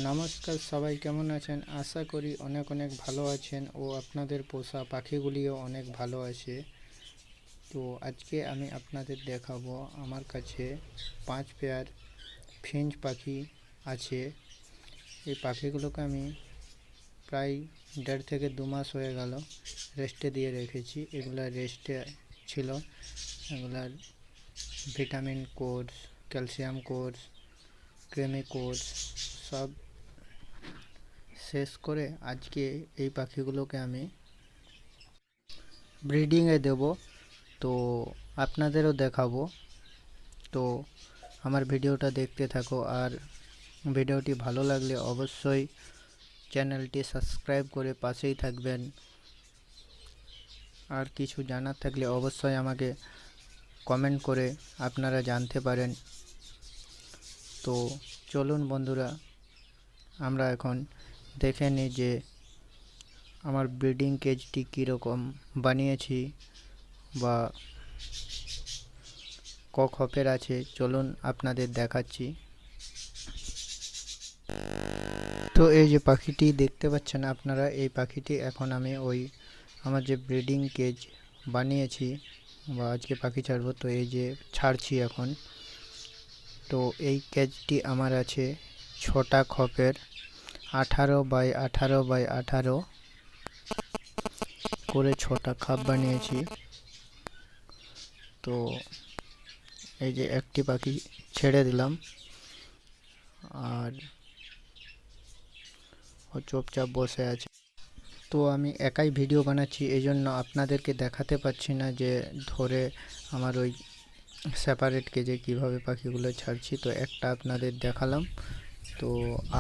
নমস্কার, সবাই কেমন আছেন? আশা করি অনেক অনেক ভালো আছেন ও আপনাদের পোষা পাখিগুলিও অনেক ভালো আছে। তো আজকে আমি আপনাদের দেখাবো আমার কাছে 5 পেয়ার ফিঞ্চ পাখি আছে। এই পাখিগুলোকে আমি প্রায় 1.5 থেকে 2 মাস হয়ে গেল রেস্টে দিয়ে রেখেছি। এগুলা রেস্টে ছিল, এগুলার vitamin course, calcium course, ক্রেমি course সব শেষ করে আজকে এই পাখিগুলোকে আমি ব্রিডিংয়ে দেব। তো আপনাদেরও দেখাবো। তো আমার ভিডিওটা দেখতে থাকো, আর ভিডিওটি ভালো লাগলে অবশ্যই চ্যানেলটি সাবস্ক্রাইব করে পাশেই থাকবেন। আর কিছু জানার থাকলে অবশ্যই আমাকে কমেন্ট করে আপনারা জানতে পারেন। তো চলুন বন্ধুরা, আমরা এখন দেখে নিই যে আমার ব্রিডিং কেজটি কীরকম বানিয়েছি বা ক খপের আছে। চলুন আপনাদের দেখাচ্ছি। তো এই যে পাখিটি দেখতে পাচ্ছেন আপনারা, এই পাখিটি এখন আমি আমার যে ব্রিডিং কেজ বানিয়েছি বা আজকে পাখি ছাড়বো, তো এই যে ছাড়ছি এখন। তো এই কেজটি আমার আছে 6টা খপের, 18 বাই 18 বাই 18 করে 6টা খাপ বানিয়েছি। তো এই যে একটি পাখি ছেড়ে দিলাম, আর ও চুপচাপ বসে আছে। তো আমি একাই ভিডিও বানাচ্ছি, এই জন্য আপনাদেরকে দেখাতে পাচ্ছি না যে ধরে আমার ওই সেপারেট কেজে কিভাবে পাখিগুলো ছাড়ছি। তো একটা আপনাদের দেখালাম, তো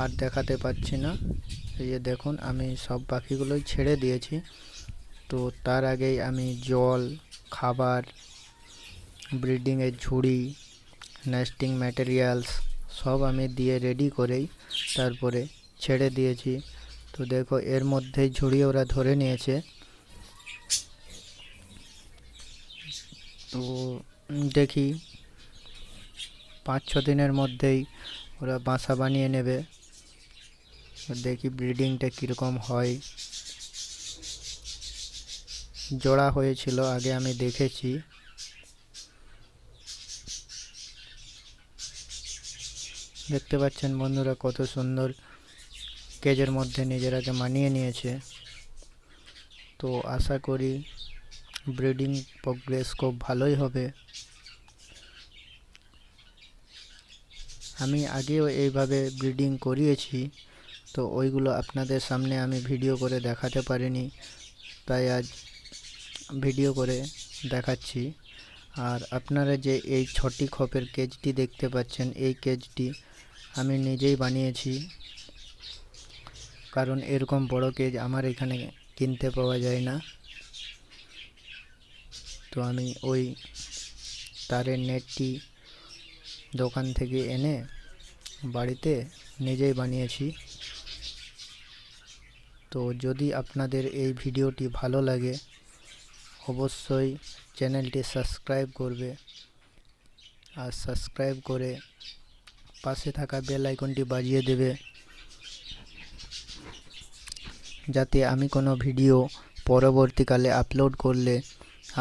আর দেখাতে পাচ্ছি না। এই যে দেখুন, আমি সব পাখিগুলোই ছেড়ে দিয়েছি। তো তার আগেই আমি জল, খাবার, ব্রিডিংয়ের ঝুড়ি, নেস্টিং ম্যাটেরিয়ালস সব আমি দিয়ে রেডি করেই তারপরে ছেড়ে দিয়েছি। তো দেখো, এর মধ্যেই ঝুড়ি ওরা ধরে নিয়েছে। তো দেখি 5-6 দিনের মধ্যেই ওরা বাসা বানিয়ে নেবে। দেখি ব্রিডিংটা কীরকম হয়। জোড়া হয়েছিল আগে, আমি দেখেছি। দেখতে পাচ্ছেন বন্ধুরা কত সুন্দর কেজের মধ্যে নিজেরাকে মানিয়ে নিয়েছে। তো আশা করি ব্রিডিং প্রোগ্রেস খুব ভালোই হবে। আমি আগেও এইভাবে ব্রিডিং করিয়েছি, তো ওইগুলো আপনাদের সামনে আমি ভিডিও করে দেখাতে পারিনি, তাই আজ ভিডিও করে দেখাচ্ছি। আর আপনারা যে এই 6টি খপের কেজটি দেখতে পাচ্ছেন, এই কেজটি আমি নিজেই বানিয়েছি, কারণ এরকম বড় কেজ আমার এখানে কিনতে পাওয়া যায় না। তো আমি ওই তারের নেটটি দোকান থেকে এনে বাড়িতে নিজেই বানিয়েছি। তো যদি আপনাদের এই ভিডিওটি ভালো লাগে অবশ্যই চ্যানেলটি সাবস্ক্রাইব করবে, আর সাবস্ক্রাইব করে পাশে থাকা বেল আইকনটি বাজিয়ে দেবে, যাতে আমি কোনো ভিডিও পরবর্তীকালে আপলোড করলে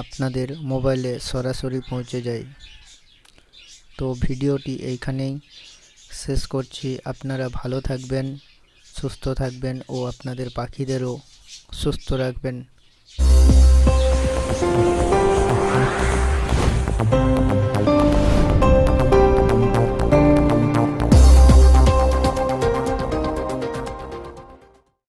আপনাদের মোবাইলে সরাসরি পৌঁছে যায়। তো ভিডিওটি এইখানেই শেষ করছি। আপনারা ভালো থাকবেন, সুস্থ থাকবেন ও আপনাদের পাখিদেরও সুস্থ রাখবেন।